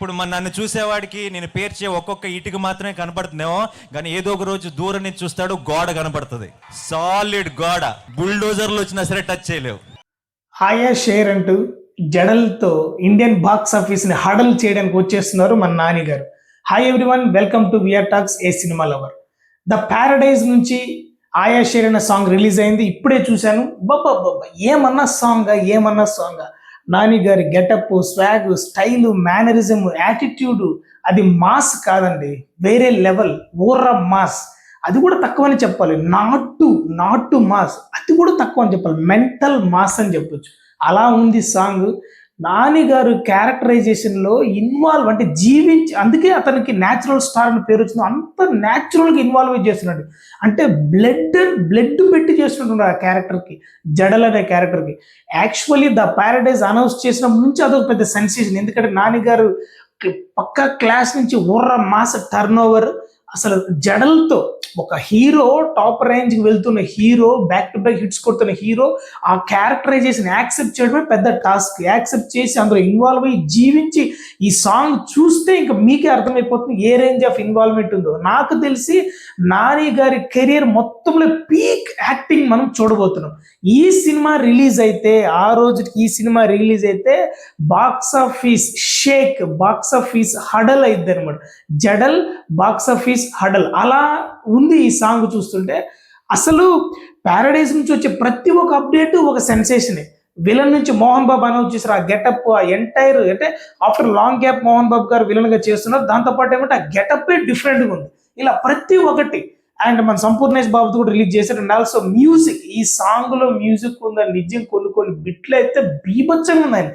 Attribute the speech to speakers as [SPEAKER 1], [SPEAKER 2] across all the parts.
[SPEAKER 1] ఇప్పుడు నన్ను చూసేవాడికి నేను పేర్చే ఒక్కొక్క ఇటుక మాత్రమే కనపడుతుందేమో, కానీ ఏదో ఒక రోజు దూరం నుంచి చూస్తాడు, గోడ కనపడుతుంది. సాలిడ్ గోడ, బుల్డోజర్లు వచ్చినా సరే టచ్ చేయలేవు.
[SPEAKER 2] హాయా షేర్ అంటూ జడల్తో ఇండియన్ బాక్స్ ఆఫీస్ని హడల్ చేయడానికి వచ్చేస్తున్నారు మన నాని గారు. Hi everyone, welcome to VR talks a cinema lover. The paradise నుంచి ఆయా షేర్ అనే సాంగ్ రిలీజ్ అయింది. ఇప్పుడే చూశాను. ఏమన్నా సాంగ్ నాని గారి getup, swag, style, mannerism, attitude, అది మాస్ కాదండి, వేరే లెవెల్. ఊర్ర మాస్, అది కూడా తక్కువని చెప్పాలి. నాట్ టు మాస్, అది కూడా తక్కువ అని చెప్పాలి. మెంటల్ మాస్ అని చెప్పొచ్చు. అలా ఉంది సాంగ్. నాని గారు క్యారెక్టరైజేషన్లో ఇన్వాల్వ్ అంటే జీవించి, అందుకే అతనికి న్యాచురల్ స్టార్ అని పేరు వచ్చింది. అంత న్యాచురల్గా ఇన్వాల్వ్ చేస్తున్నాడు. అంటే బ్లడ్ పెట్టి చేస్తుంటున్నాడు ఆ క్యారెక్టర్కి, జడల్ అనే క్యారెక్టర్కి. యాక్చువల్లీ ద ప్యారడైజ్ అనౌన్స్ చేసినప్పటి నుంచి అదొక పెద్ద సెన్సేషన్. ఎందుకంటే నాని గారు పక్కా క్లాస్ నుంచి ఊర్ర మాస్ టర్న్ ఓవర్. అసలు జడల్తో ఒక హీరో, టాప్ రేంజ్కి వెళ్తున్న hero, back to back hits కొడుతున్న హీరో, ఆ క్యారెక్టరైజేషన్ యాక్సెప్ట్ చేయడమే పెద్ద టాస్క్. యాక్సెప్ట్ చేసి అందులో ఇన్వాల్వ్ అయ్యి జీవించి ఈ సాంగ్ చూస్తే ఇంకా మీకే అర్థమైపోతుంది ఏ రేంజ్ ఆఫ్ ఇన్వాల్వ్మెంట్ ఉందో. నాకు తెలిసి నాని గారి కెరియర్ మొత్తంలో పీక్ యాక్టింగ్ మనం చూడబోతున్నాం. ఈ సినిమా రిలీజ్ అయితే, ఆ రోజుకి ఈ సినిమా రిలీజ్ అయితే box office shake, box office హడల్ అయింది అనమాట. జడల్ బాక్స్ ఆఫీస్ హడల్ అలా ఉంది ఈ సాంగ్ చూస్తుంటే. అసలు ప్యారడైజ్ నుంచి వచ్చే ప్రతి ఒక్క అప్డేట్ ఒక సెన్సేషనే. విలన్ నుంచి మోహన్ బాబు అనౌన్స్ చేశారు. ఆ గెటప్, ఆ ఎంటైర్ అంటే after long gap Mohan Babu గారు విలన్ గా చేస్తున్నారు. దాంతోపాటు ఏమంటే ఆ గెటప్ డిఫరెంట్గా ఉంది. ఇలా ప్రతి ఒక్కటి. అండ్ మన సంపూర్ణేష్ బాబుతో కూడా రిలీజ్ చేశారు. అండ్ ఆల్సో మ్యూజిక్, ఈ సాంగ్ లో మ్యూజిక్ ఉందని నిజం కొన్ని బిట్లు అయితే బీభత్సంగా ఉన్నాయి.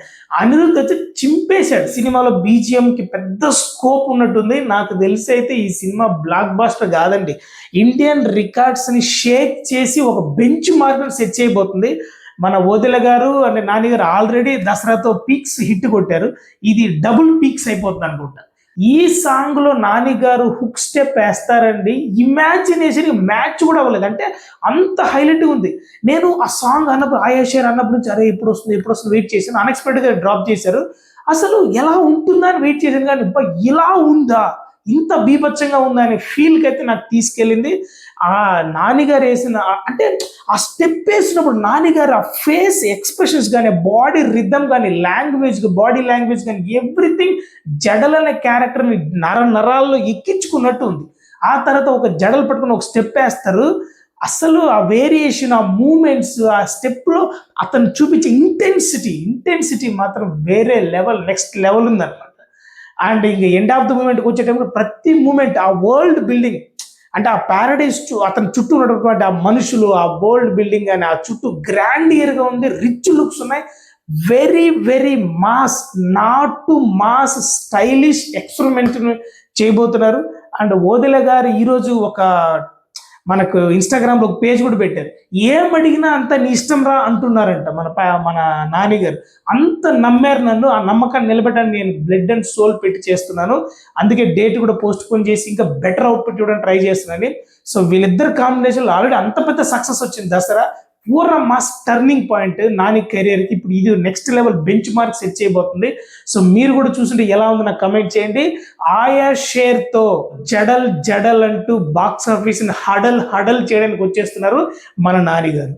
[SPEAKER 2] అనిరుద్ధ్ అయితే చింపేశాడు. సినిమాలో BGM కి పెద్ద స్కోప్ ఉన్నట్టుంది. నాకు తెలిసి అయితే ఈ సినిమా బ్లాక్ బాస్టర్ కాదండి, ఇండియన్ రికార్డ్స్ ని షేక్ చేసి ఒక బెంచ్ మార్క్ సెట్ చేయబోతుంది. మన ఓదెల గారు అంటే నాని గారు ఆల్రెడీ దసరాతో పీక్స్ హిట్ కొట్టారు. ఇది డబుల్ పీక్స్ అయిపోతుంది అనుకుంటా. ఈ సాంగ్ లో నాని గారు హుక్ స్టెప్ వేస్తారండి, ఇమాజినేషన్ మ్యాచ్ కూడా అవ్వలేదు. అంటే అంత హైలైట్ ఉంది. నేను ఆ సాంగ్ అన్నప్పుడు, ఆయా షేర్ అన్నప్పుడు నుంచి అరే ఎప్పుడు వస్తుంది వెయిట్ చేశాను. అన్ఎక్స్పెక్టెడ్ గా డ్రాప్ చేశారు. అసలు ఎలా ఉంటుందా అని వెయిట్ చేశాను, కానీ ఇలా ఉందా, ఇంత బీభత్సంగా ఉందా అనే ఫీల్కి అయితే నాకు తీసుకెళ్ళింది. ఆ నానిగారు వేసిన అంటే ఆ స్టెప్ వేసినప్పుడు నానిగారు ఆ ఫేస్ ఎక్స్ప్రెషన్స్ కానీ, బాడీ రిథమ్ కానీ, బాడీ లాంగ్వేజ్ కానీ, ఎవ్రీథింగ్ జడల్ అనే క్యారెక్టర్ని నరాల్లో ఎక్కించుకున్నట్టు ఉంది. ఆ తర్వాత ఒక జడలు పట్టుకుని ఒక స్టెప్ వేస్తారు. అసలు ఆ వేరియేషన్, ఆ మూమెంట్స్, ఆ స్టెప్లో అతను చూపించే ఇంటెన్సిటీ మాత్రం వేరే లెవెల్, నెక్స్ట్ లెవెల్ ఉందన్నమాట. అండ్ ఇంక ఎండ్ ఆఫ్ ద మూమెంట్కి వచ్చేటప్పుడు ప్రతి మూమెంట్, ఆ వరల్డ్ బిల్డింగ్ అంటే ఆ ప్యారడైజ్ అతని చుట్టూ ఉన్నటువంటి ఆ మనుషులు, ఆ వరల్డ్ బిల్డింగ్ అని, ఆ చుట్టూ గ్రాండియర్గా ఉంది, రిచ్ లుక్స్ ఉన్నాయి. Very mass, not to mass, stylish experiment చేయబోతున్నారు. అండ్ ఓదెల గారు ఈరోజు ఒక మనకు ఇన్స్టాగ్రామ్లో ఒక పేజ్ కూడా పెట్టారు. ఏం అడిగినా అంత నీ ఇష్టం రా అంటున్నారంట మన నాని గారు. అంత నమ్మారు నన్ను. ఆ నమ్మకాన్ని నిలబెట్టడానికి నేను బ్లడ్ అండ్ సోల్ పెట్టి చేస్తున్నాను. అందుకే డేట్ కూడా పోస్ట్ పోన్ చేసి ఇంకా బెటర్ అవుట్పుట్ ఇవ్వడానికి ట్రై చేస్తున్నాను. సో వీళ్ళిద్దరు కాంబినేషన్లో ఆల్రెడీ అంత పెద్ద సక్సెస్ వచ్చింది దసరా. పూర్ణ మాస్ టర్నింగ్ పాయింట్ నాని కెరియర్కి. ఇప్పుడు ఇది next level bench mark set చేయబోతుంది. సో మీరు కూడా చూస్తుంటే ఎలా ఉంది నాకు కమెంట్ చేయండి. ఆయా షేర్తో జడల్ అంటూ బాక్స్ ఆఫీస్ని హడల్ చేయడానికి వచ్చేస్తున్నారు మన నాని గారు.